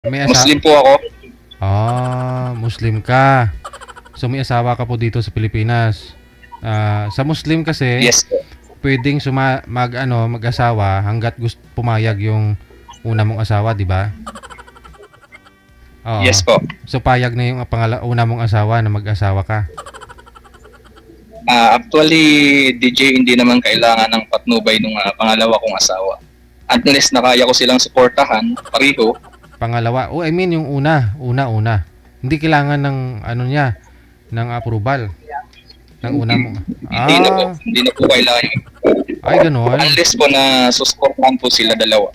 May Muslim po ako. Muslim ka. So may asawa ka po dito sa Pilipinas. Sa Muslim kasi, Yes po. pwedeng mag-asawa hangga't pumayag yung una mong asawa, di ba? Oo. Yes po. So payag na yung una mong asawa na mag-asawa ka. Actually, DJ, hindi naman kailangan ng patnubay ng pangalawa kong asawa. Unless na kaya ko silang suportahan, pareho. Pangalawa, I mean yung una. Hindi kailangan ng ng approval ng una mong. Hindi na po kailangan. Ay, gano'n. Unless po na susuportahan po sila dalawa.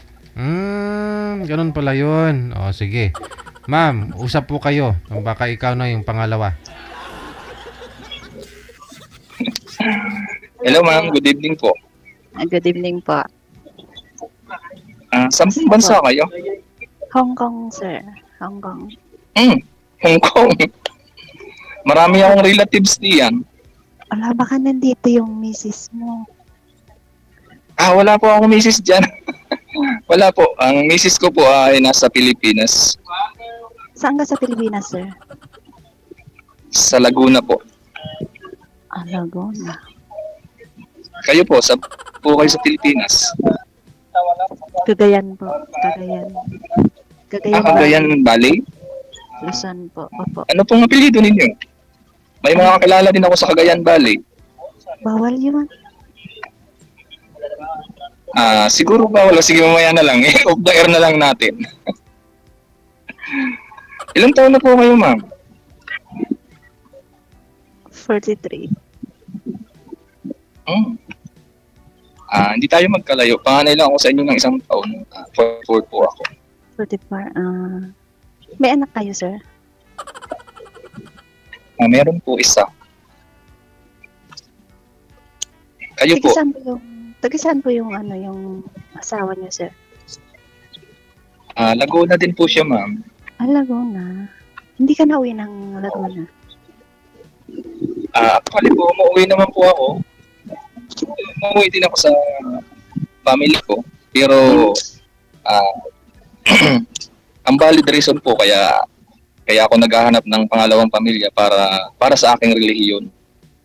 Ganun pala yun. O, sige. Ma'am, usap po kayo. Baka ikaw na yung pangalawa. Hello ma'am, good evening po. Good evening po. Saan bansa kayo? Hong Kong, sir. Hong Kong. Hong Kong. Marami akong relatives diyan. Wala, baka nandito yung misis mo. Wala po akong misis dyan. Wala po. Ang misis ko po ay nasa Pilipinas. Saan ka sa Pilipinas, sir? Sa Laguna po. Laguna. Kayo po, kayo sa Pilipinas? Cagayan po. Cagayan. Cagayan Valley? Luzon po. Opo. Ano pong apelyido ninyo? May mga kakilala din ako sa Cagayan Valley. Bawal yun. Siguro ba? Wala. Sige, mamaya na lang. Off the air na lang natin. Ilang taon na po kayo, ma'am? 43. Hindi tayo magkalayo. Panganay lang ako sa inyo ng isang taon. 44 po ako. 44. May anak kayo, sir? Meron po isa. Kayo po? Taga saan po yung asawa niyo, sir? Laguna din po siya, ma'am. Laguna. Hindi ka na uwi ng Laguna? Actually po, umuwi naman po ako. Umuwi din ako sa family ko. Pero, ang valid reason po kaya ako naghahanap ng pangalawang pamilya para sa aking relihiyon.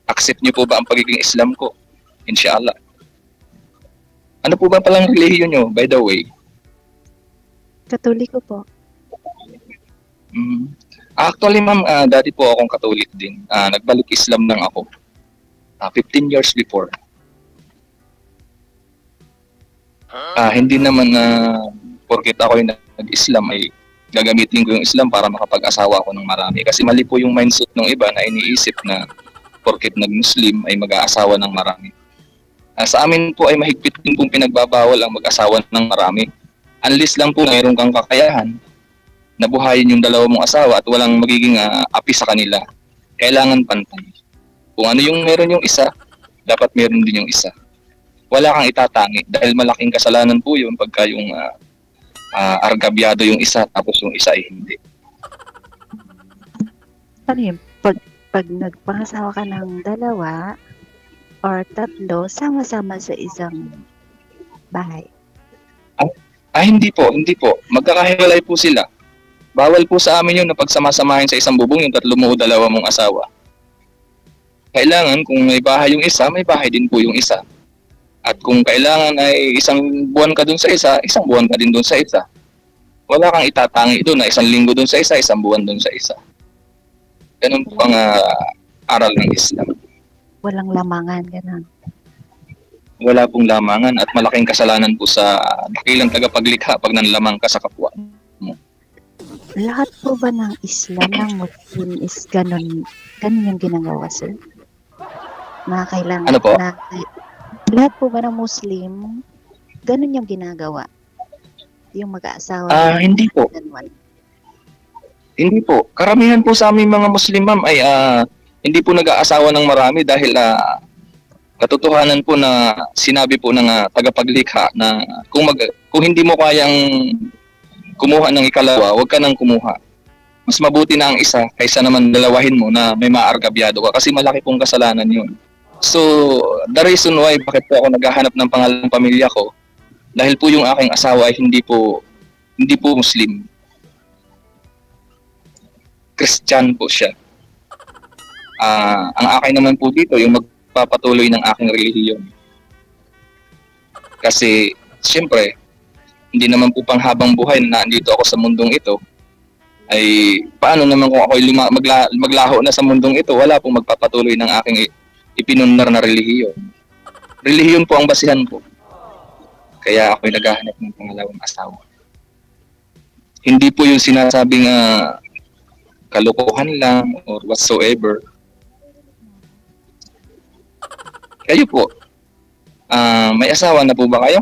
Accept niyo po ba ang pagiging Islam ko? Inshallah. Ano po ba palang relihiyon niyo, by the way? Katoliko po. Actually, ma'am, dati po akong Katolik din. Nagbalik Islam lang ako. 15 years before. Hindi naman porket ako yung nag-Islam ay gagamitin ko yung Islam para makapag-asawa ako ng marami. Kasi mali po yung mindset ng iba na iniisip na porket nag-Muslim ay mag-aasawa ng marami. Sa amin po ay mahigpit din pong pinagbabawal ang mag-asawa ng marami. Unless lang po mayroon kang kakayahan na buhayin yung dalawa mong asawa at walang magiging api sa kanila. Kailangan pantay. Kung ano yung meron yung isa, dapat meron din yung isa. Wala kang itatangi dahil malaking kasalanan po yun pagka yung argabyado yung isa tapos yung isa ay hindi. Ano yun? Pag nagpangasawa ka ng dalawa or tatlo, sama-sama sa isang bahay? Hindi po. Magkakahiwalay po sila. Bawal po sa amin yun na pagsama-samahin sa isang bubong yung tatlo mo o dalawa mong asawa. Kailangan kung may bahay yung isa, may bahay din po yung isa. At kung kailangan ay isang buwan ka dun sa isa, isang buwan ka din dun sa isa. Wala kang itatangi doon na isang linggo dun sa isa, isang buwan dun sa isa. Ganun po ang aral ng Islam. Walang lamangan, ganun. Wala pong lamangan at malaking kasalanan po sa dakilang tagapaglikha pag nanlamang ka sa kapwa mo. Lahat po ba ng Islam, ng Muslim is ganun yung ginagawa, sir? Na kailangan Ano po? Lahat po ba ng Muslim, ganun yung ginagawa? Yung mag-aasawa? Hindi po. Ganun. Hindi po. Karamihan po sa aming mga Muslim, ma'am, ay hindi po nag-aasawa ng marami dahil katotohanan po na sinabi po ng tagapaglikha na kung hindi mo kayang kumuha ng ikalawa, huwag ka nang kumuha. Mas mabuti na ang isa kaysa naman dalawahin mo na may maargabyado ka kasi malaki pong kasalanan yun. So, the reason why bakit po ako naghahanap ng pangalawang pamilya ko dahil po yung aking asawa ay hindi po Muslim. Christian po siya. Ang akin naman po dito, yung magpapatuloy ng aking relihiyon. Kasi, siyempre, hindi naman po panghabang buhay na nandito ako sa mundong ito, ay paano naman kung ako'y maglaho na sa mundong ito, wala pong magpapatuloy ng aking ipinundar na relihiyon. Relihiyon po ang basihan ko. Kaya ako'y naghahanap ng pangalawang asawa. Hindi po yung sinasabing kalokohan lang or whatsoever. Kayo po, may asawa na po ba kayo?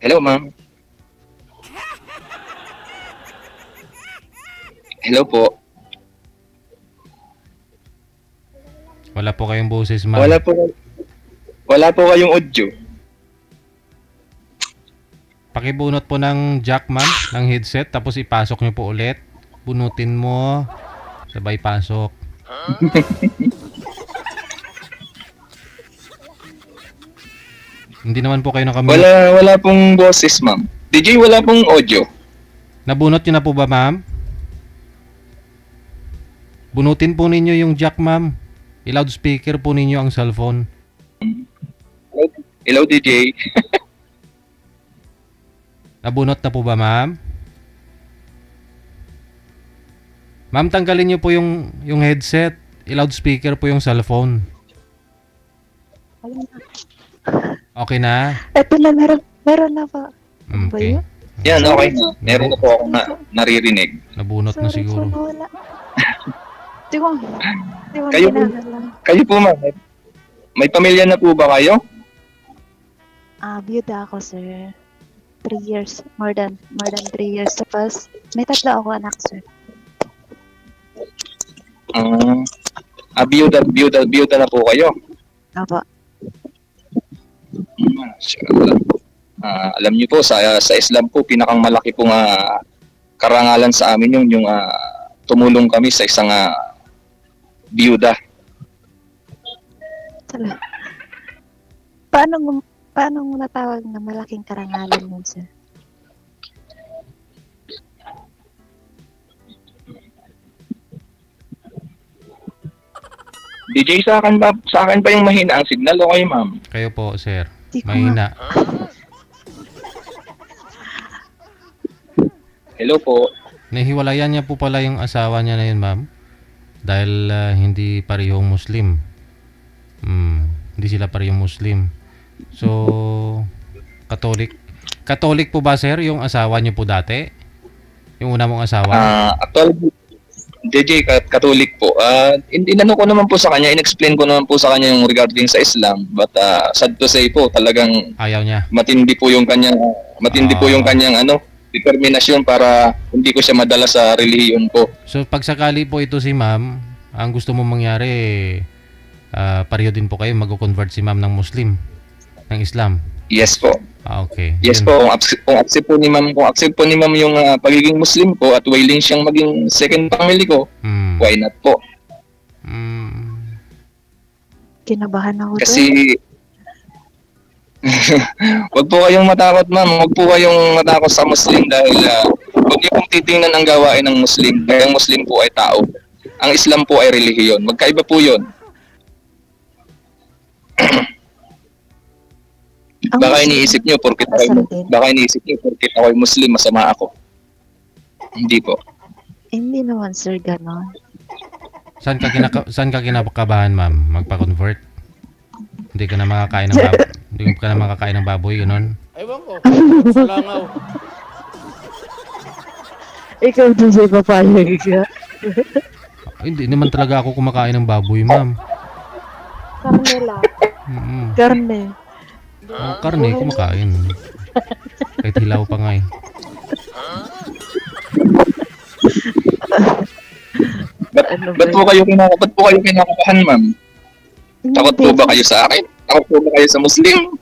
Hello, ma'am. Hello po. Wala po kayong boses, ma'am. Wala po kayong audio. Pakibunot po ng jack, ma'am, ng headset, tapos ipasok nyo po ulit. Bunutin mo, sabay pasok. Hindi naman po kayo nakamute. Wala pong boses, ma'am. DJ, wala pong audio. Nabunot nyo na po ba, ma'am? Bunutin po ninyo yung jack, ma'am. I-loudspeaker po ninyo ang cellphone. Hello, DJ. Nabunot na po ba, ma'am? Ma'am, tanggalin nyo po yung headset. I-loudspeaker po yung cellphone. Okay na? Ito na, meron na pa. Okay. Yan, okay. Meron na po akong naririnig. Nabunot na Sorry siguro. po, wala. Di ko Kayo po, ginagalaw. kayo po, ma'am. May pamilya na po ba kayo? Biyuda ako, sir. 3 years. More than 3 years. Tapos, may 3 ako anak, sir. Biyuda na po kayo. Opo. Alam niyo po, sa Islam po, pinakang malaki pong karangalan sa amin yung tumulong kami sa isang biyuda. Paano mo natawag na malaking karangalan mo, sir? DJ, sa akin ba yung mahina ang signal o kayo, ma'am? Kayo po, sir. Di ko Mahina. Hello po. Nahiwalayan niya po pala yung asawa niya na yun, ma'am. Dahil hindi parehong Muslim. Hindi sila parehong Muslim. So, Katolik po ba, sir, yung asawa niyo po dati? Yung una mong asawa? Actually, DJ, Katolik po. Inano ko naman po sa kanya, in-explain ko naman po sa kanya yung regarding sa Islam. But sad to say po, talagang Ayaw niya. matindi po yung kanyang determinasyon para hindi ko siya madala sa relihiyon ko. So, pag sakali po ito si ma'am, ang gusto mo mangyari, pareho din po kayo, mag-convert si ma'am ng Muslim, ng Islam. Yes po. Okay. Yes Yun. po, kung accept po ni ma'am yung pagiging Muslim ko at willing siyang maging second family ko, why not po? Kinabahan ako, sir. Kasi wag po kayong matakot, ma'am. Wag po kayong matakot sa Muslim dahil wag niyo pong titingnan ang gawain ng Muslim. Kaya ang Muslim po ay tao. Ang Islam po ay relihiyon. Magkaiba po 'yon. Baka iniisip niyo porket ako'y Muslim, masama ako. Hindi po. Hindi naman, sir, ganon. Saan ka kinakabahan, ma'am? Magpa-convert? Hindi ka na makakain ng baboy? Hindi ka na makakain ng baboy, gano'n? Ewan ko. Salangaw. Ikaw din siya papayag ka. Hindi naman talaga ako kumakain ng baboy, ma'am. Karne lang. Karne. Karne, kumakain. Kahit hilaw pa nga eh. Ba't po kayo kinakabahan, ma'am? Takot po ba kayo sa akin? Takot po ba kayo sa Muslim?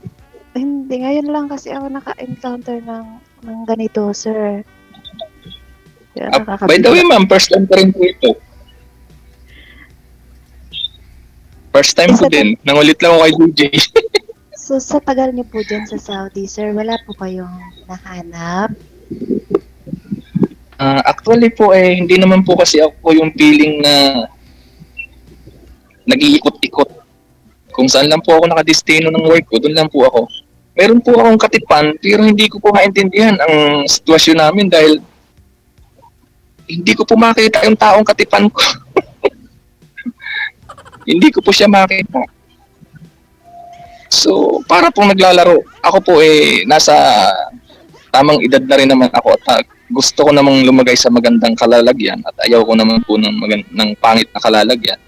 Hindi, ngayon lang kasi ako naka-encounter ng ganito, sir. Kaya By the way, ma'am, first time ko rin po ito. First time ko din. Nangulit lang ako kay DJ. So, sa tagal niyo po dyan sa Saudi, sir, wala po kayong nahanap? Actually po, hindi naman po kasi ako yung feeling na nag-iikot-ikot. Kung saan lang po ako nakadestino ng work ko, doon lang po ako. Meron po akong katipan, pero hindi ko po maintindihan ang sitwasyon namin dahil hindi ko po makita yung taong katipan ko. Hindi ko po siya makita. So, para po naglalaro, ako po nasa tamang edad na rin naman ako at gusto ko namang lumagay sa magandang kalalagyan at ayaw ko naman po ng pangit na kalalagyan.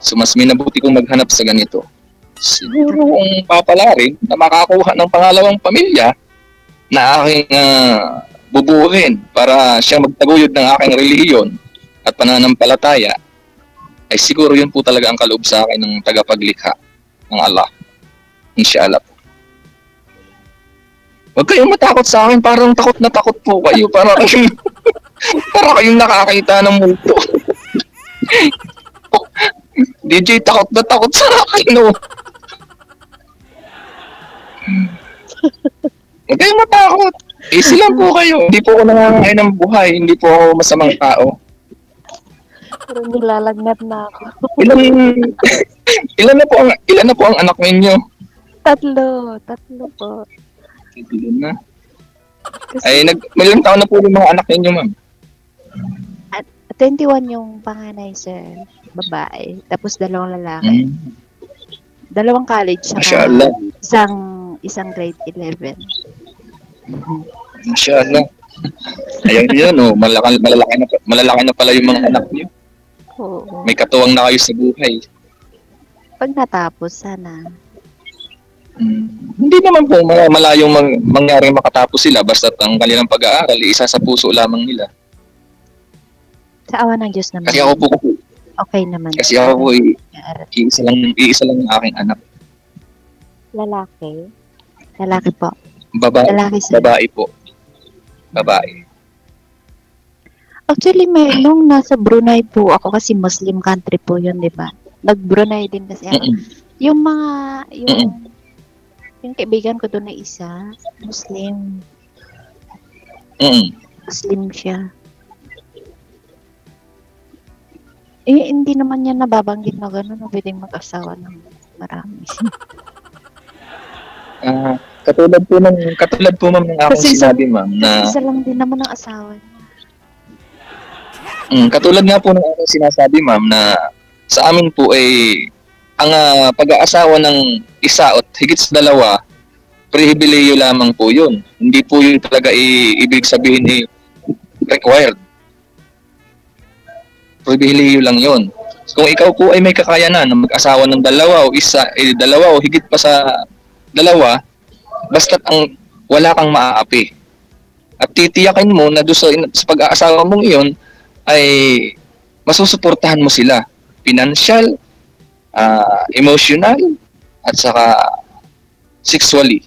So, mas minabuti kong maghanap sa ganito. Siguro kung papalarin na makakuha ng pangalawang pamilya na aking bubuuin para siya magtaguyod ng aking relihiyon at pananampalataya, ay siguro yun po talaga ang kaloob sa akin ng tagapaglikha ng Allah. Inshallah. Huwag kayong matakot sa akin, parang takot na takot po kayo, para kayong nakakita ng multo. DJ, takot na takot sa akin, no? Huwag kayong matakot. Easy lang po kayo. Hindi po ako nangangain ng buhay, hindi po ako masamang tao. Pero nilalagnat na ako. Ilan na po ang anak ninyo? Tatlo po. Tatlo na. Kasi Ilang taon na po yung mga anak ninyo, ma'am? 21 yung panganay, sir. Babae. Tapos 2 lalaki. 2 college. Mashallah. Isang grade 11. Mashallah. Ayan yun, malalaki na pala yung mga anak niyo. Oo. May katuwang na kayo sa buhay. Pag natapos, sana. Hindi naman po malayong mangyaring makatapos sila basta ang kanilang pag-aaral isa sa puso lamang nila. Sa awa ng Diyos naman. Kasi ako po, okay naman. kasi ako po iisa lang ng aking anak. Lalaki? Lalaki po. Babae, Lalaki, sir. babae po. Babae. Actually, nung nasa Brunei po ako, kasi Muslim country po yun, di ba? Nag-Brunei din kasi ako. Yung yung kaibigan ko doon na isa, Muslim. Muslim siya. Hindi naman niya nababanggit na gano'n na pwedeng mag-asawa ng marami. Katulad po ma'am ng akong sinabi, ma'am, na Isa lang din naman ang asawa niya. katulad nga po ng aking sinasabi, ma'am, na sa amin po ang pag-aasawa ng isa at higit sa 2, pribileyo lamang po yun. Hindi po yun talaga ibig sabihin required. Pribileyo lang yun. Kung ikaw po ay may kakayanan na mag-asawa ng 2 o 1, 2 o higit pa sa 2, basta't wala kang maaapi. At titiyakin mo na doon sa pag-aasawa mong iyon ay masusuportahan mo sila. Financial, emotional, at saka sexually.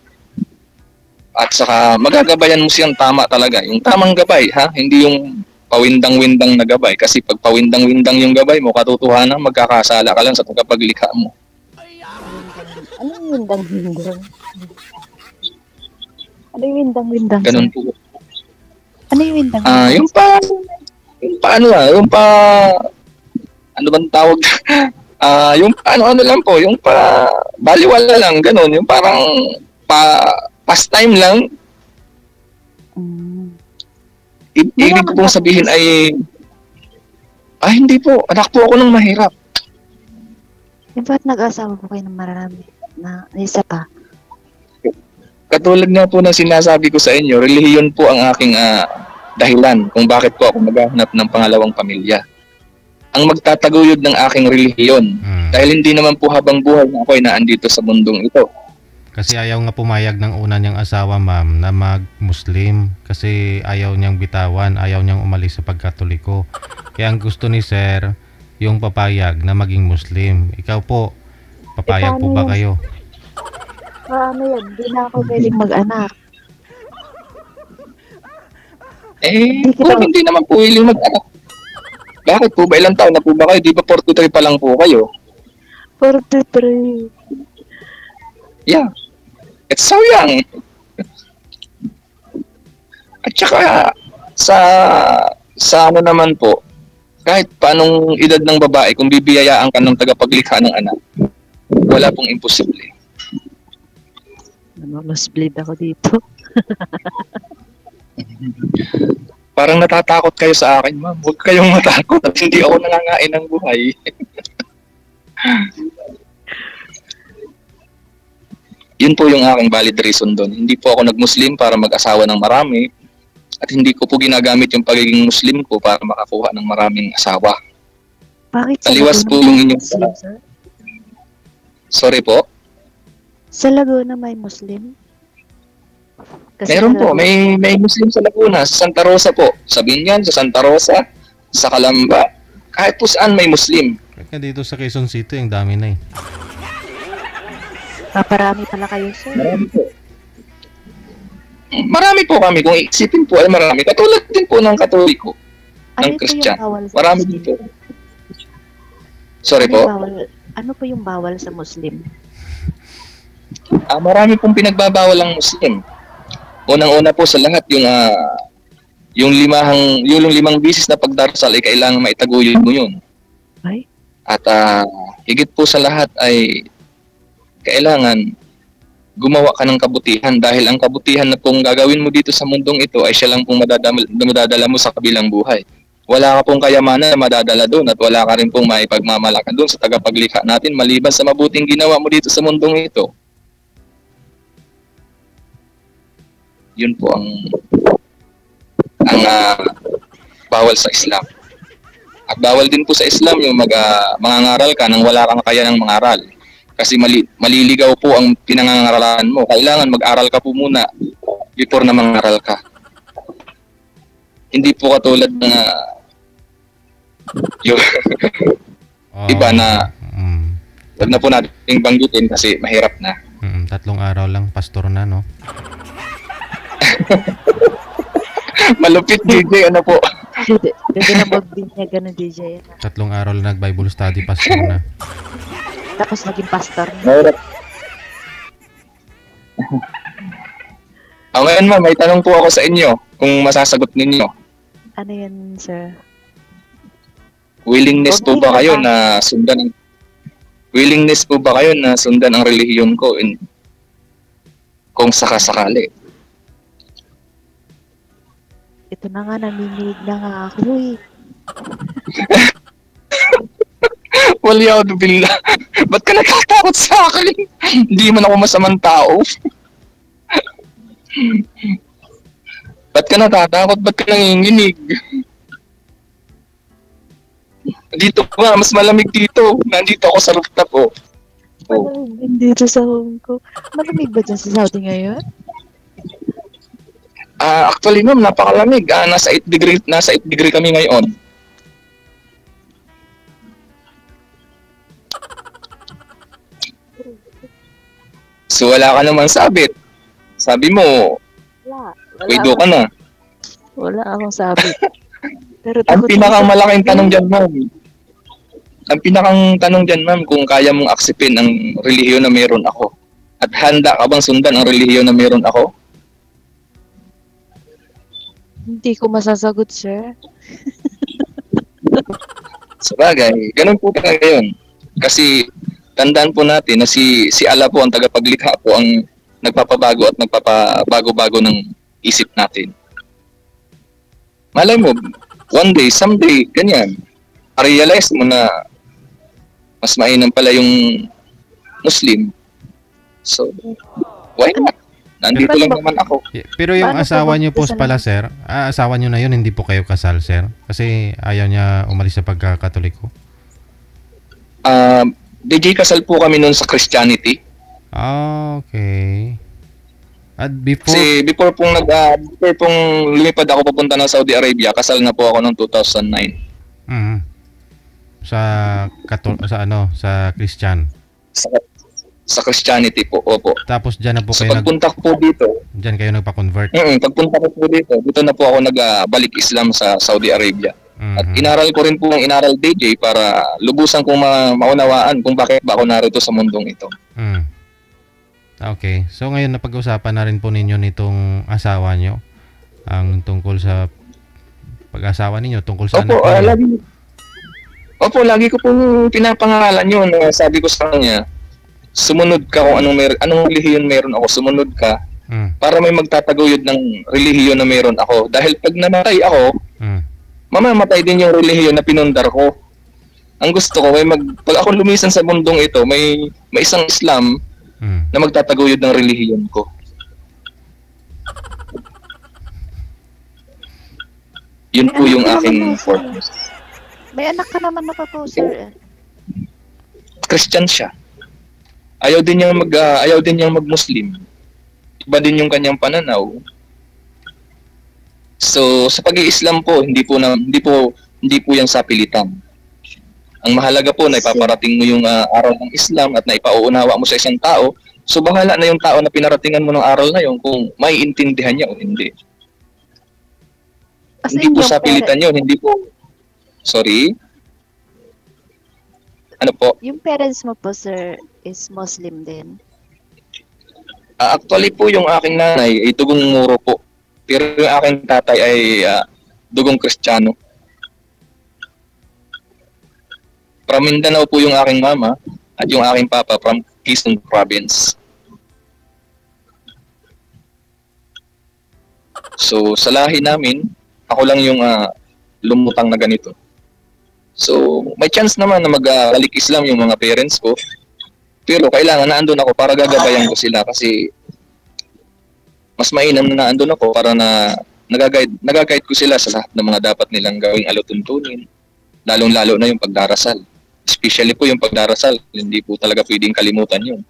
At saka magagabayan mo siyang tama talaga. Yung tamang gabay, ha? Hindi yung pawindang-windang na gabay. Kasi pag pawindang-windang yung gabay mo, katotohanan, magkakasala ka lang sa pagkapaglikha mo. Ano yung windang-windang? Ano yung windang-windang? Ganun po. Ano yung windang-windang? Yung ano bang tawag? Yung ano lang po, yung baliwala lang, ganun. Yung parang pastime lang. Ibig ko pong sabihin hindi po, anak po ako ng mahirap. Ba't nag-asawa po kayo ng marami? Na isa pa? Katulad nga po ng sinasabi ko sa inyo, relihiyon po ang aking dahilan kung bakit po ako maghahanap ng pangalawang pamilya. Ang magtataguyod ng aking relihiyon. Dahil hindi naman po habang buhay na ako ay naandito sa mundong ito. Kasi ayaw nga pumayag ng una niyang asawa, ma'am, na mag-Muslim. Kasi ayaw niyang bitawan, ayaw niyang umalis sa pagkatoliko. Kaya ang gusto ni Sir, yung papayag na maging Muslim. Ikaw po, papayag po ba kayo? Ano yan? Hindi na ako pwedeng mag-anak. Kung hindi naman po hiling mag-anak. Bakit po ba? Ilang taon na po ba kayo? Di ba 43 pa lang po kayo? 43. Yeah. It's so young. At saka sa ano naman po, kahit paanong edad ng babae, kung bibiyayaan ka ng tagapaglikha ng anak, wala pong imposible. Mas bleed ako dito. Parang natatakot kayo sa akin, ma'am. Huwag kayong matakot at hindi ako nangangain ng buhay. Yun po yung aking valid reason doon. Hindi po ako nag-Muslim para mag-asawa ng marami at hindi ko po ginagamit yung pagiging Muslim ko para makakuha ng maraming asawa. Bakit sa Taliwas Laguna po yung may inyong... Muslim, sir? Sorry po? Sa Laguna may Muslim? Kasi Meron sa po. Laguna- May Muslim sa Laguna. Sa Santa Rosa po. Sa Binyan, sa Santa Rosa, sa Calamba. Kahit po saan may Muslim. Kaya dito sa Quezon City, ang dami na eh. Parami pala kayo, sir. Marami po. Marami po kami. Kung iisipin po ay marami. Katulad din po ng Katoliko. Ano Ng po Christian. yung bawal sa Marami Muslim? din po. Sorry Ano po. yung bawal- Ano po yung bawal sa Muslim? Marami pong pinagbabawal ang Muslim. Unang-una po sa lahat yung limang bisis na pagdarasal ay kailangan maitaguyod mo yun. Ay? At higit po sa lahat ay kailangan gumawa ka ng kabutihan dahil ang kabutihan na pong gagawin mo dito sa mundong ito ay siya lang pong madadala mo sa kabilang buhay. Wala ka pong kayamanan na madadala doon at wala ka rin pong maipagmamalaki doon sa tagapaglikha natin maliban sa mabuting ginawa mo dito sa mundong ito. Yun po ang bawal sa Islam. At bawal din po sa Islam yung mangangaral ka nang wala kang kaya ng mangaral. Kasi maliligaw po ang pinangangaralan mo. Kailangan mag-aral ka po muna before na mangaral ka. Hindi po katulad ng yung iba na wag na po natin banggitin kasi mahirap na. 3 araw lang, pastor na, no? Malupit DJ, ano po? Pwede na magbinyag ng DJ. 3 araw lang nag-Bible study, pastor na. Tapos naging pastor na. Mahirap. Ngayon ma'am, may tanong po ako sa inyo kung masasagot ninyo. Ano yan, sir? Willingness po Okay ba na kayo ba? na sundan ang relihiyon ko kung sakasakali? Ito na nga, nanginginig na nga ako eh. Wala ako billah. Ba't ka natatakot sa akin? Hindi man ako masamang tao. Ba't ka natatakot? Ba't ka nanginginig? Dito nga, mas malamig dito. Nandito ako sa rooftop, oh. Malamig dito sa Hong Kong. Malamig ba dyan sa Saudi ngayon? Actually, ma'am, napakalamig. Nasa 8 degree kami ngayon. So, wala ka naman sabit. Sabi mo, Wala. wait ka na. Wala akong sabi. Pero Ang takot pinakang ako sa- malaking tanong dyan, ma'am. Ang pinakang tanong dyan, ma'am, kung kaya mong aksipin ang relihiyon na meron ako. At handa ka bang sundan ang relihiyon na meron ako? Hindi ko masasagot, sir. Sabagay, ganun po talaga yun. Kasi tandaan po natin na si Allah po ang tagapaglikha po ang nagpapabago at nagpapabago-bago ng isip natin. Malay mo, one day, someday, ganyan, realize mo na mas mainam pala yung Muslim. So, why not? Nandito lang naman ako. Pero yung Paano po asawa niyo po magkasal? pala, sir, asawa niyo na yun, hindi po kayo kasal, sir? Kasi ayaw niya umalis sa pagkakatoliko. DJ kasal po kami noon sa Christianity. Okay. At before, Kasi before pong lumipad ako papunta ng Saudi Arabia, kasal na po ako noong 2009. sa Christian. Sa Christianity po, opo. Tapos diyan na po So kayo pagpunta ko po dito, diyan kayo nagpa-convert. pagpunta ko po dito na po ako nagbalik Islam sa Saudi Arabia. At inaral ko rin po ang inaral DJ para lubusan kong maunawaan kung bakit ba ako narito sa mundong ito. Okay. So ngayon napag-usapan na rin po ninyo nitong asawa nyo ang tungkol sa pag-asawa ninyo, tungkol sa anak Opo, ninyo. lagi ko pong pinapangalan yun. Sabi ko sa kanya, sumunod ka kung anong relihiyon meron ako, sumunod ka para may magtataguyod ng relihiyon na meron ako. Dahil pag namatay ako, mamamatay din yung relihiyon na pinundar ko. Ang gusto ko, pag ako lumisan sa mundong ito, may isang Islam na magtataguyod ng relihiyon ko. Yun po yung aking purpose. May anak ka naman na pa po, sir. Christian siya. Ayaw din niyang mag-Muslim. Iba din yung kanyang pananaw. So, sa pag-i-Islam po, hindi po yan sapilitan. Ang mahalaga po na ipaparating mo yung aral ng Islam at na ipauunawa mo sa isang tao. So, bahala na yung tao na pinaratingan mo ng aral na yun kung maiintindihan niya o hindi. Hindi po sapilitan yun, hindi po. Sorry? Ano po? Yung parents mo po, sir, is Muslim din? Actually po, yung aking nanay ay dugong Moro po. Pero yung aking tatay ay dugong Kristiyano. From Mindanao po yung aking mama at yung aking papa from Quezon Province. So, sa lahi namin, ako lang yung lumutang na ganito. So, may chance naman na mag-alik Islam yung mga parents ko. Pero kailangan na andun ako para gagabayan ko sila kasi mas mainam na andun ako para na nagaguide ko sila sa lahat ng mga dapat nilang gawing alutuntunin. Lalong-lalo na yung pagdarasal. Especially po yung pagdarasal, hindi po talaga pwedeng kalimutan yun.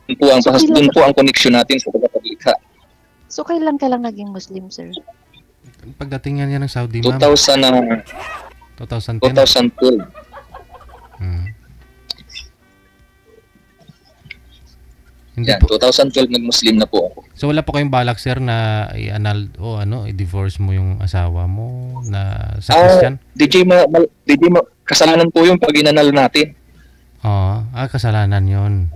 Doon po ang connection natin sa pagkakaglikha. So, kailan ka lang naging Muslim, sir? Pagdating niya ng Saudi, ma'am. 2010. 2012. Hindi Yan, po. 2012 nag-Muslim na po ako. So wala po kayong balak, sir, na i-divorce mo yung asawa mo na sa Christian? DJ, kasalanan po yung pag inanal natin. Kasalanan yun.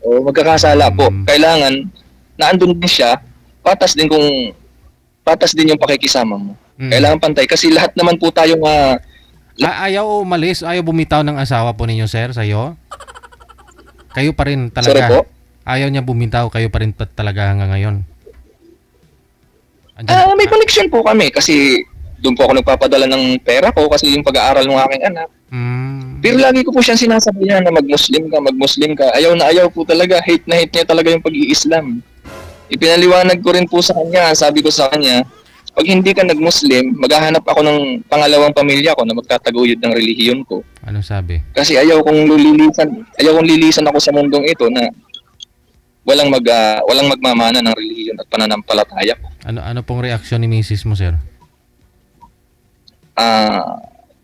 Magkakasala po. Kailangan, naandun din siya, patas din yung pakikisama mo. Kailangan pantay. Kasi lahat naman po tayong... ayaw umalis, ayaw bumitaw ng asawa po ninyo, sir, sa'yo? Kayo pa rin talaga. Sorry po? Ayaw niya bumitaw, kayo pa rin talaga hanggang ngayon. May connection po kami kasi doon po ako nagpapadala ng pera ko kasi yung pag-aaral ng aking anak. Pero lagi ko po siyang sinasabihan na mag-Muslim ka. Ayaw na ayaw po talaga. Hate na hate niya talaga yung pag-i-Islam. Ipinaliwanag ko rin po sa kanya. Sabi ko sa kanya, pag hindi ka nag-Muslim, maghahanap ako ng pangalawang pamilya ko na magtataguyod ng relihiyon ko. Ano sabi? Kasi ayaw kong lilisan ako sa mundong ito na walang magmamana ng relihiyon at pananampalataya ko. Ano pong reaksyon ni Mrs. mo, sir?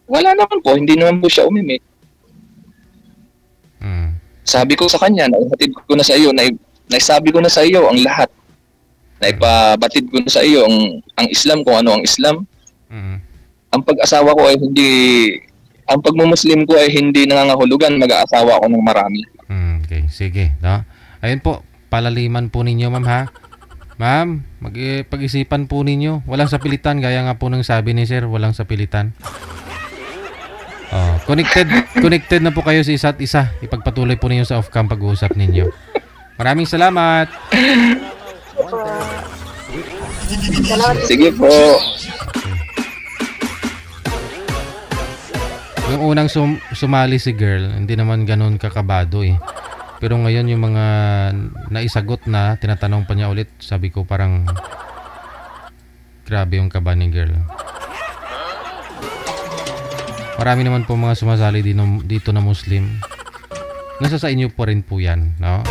Wala naman po, hindi naman po siya umimik. Sabi ko sa kanya, naihatid ko na sa iyo, naisabi ko na sa iyo ang lahat. Naipabatid ko na sa iyo ang Islam, kung ano ang Islam. Ang pag-asawa ko ay ang pagmumuslim ko ay hindi nangangahulugan mag-aasawa ako ng marami. Okay, sige. No? Ayun po, palaliman po ninyo, ma'am, ha? Ma'am, pag-isipan po ninyo. Walang sapilitan, gaya nga po ng sabi ni sir, walang sapilitan. Connected na po kayo sa isa't isa. Ipagpatuloy po ninyo sa off-cam pag-uusap ninyo. Maraming salamat. Sige po. Yung unang sumali si girl, hindi naman ganun kakabado eh. Pero ngayon yung mga naisagot na, tinatanong pa niya ulit, sabi ko parang grabe yung kaba ni girl. Marami naman po mga sumasali dito na Muslim. Nasa sa inyo po rin po yan, no?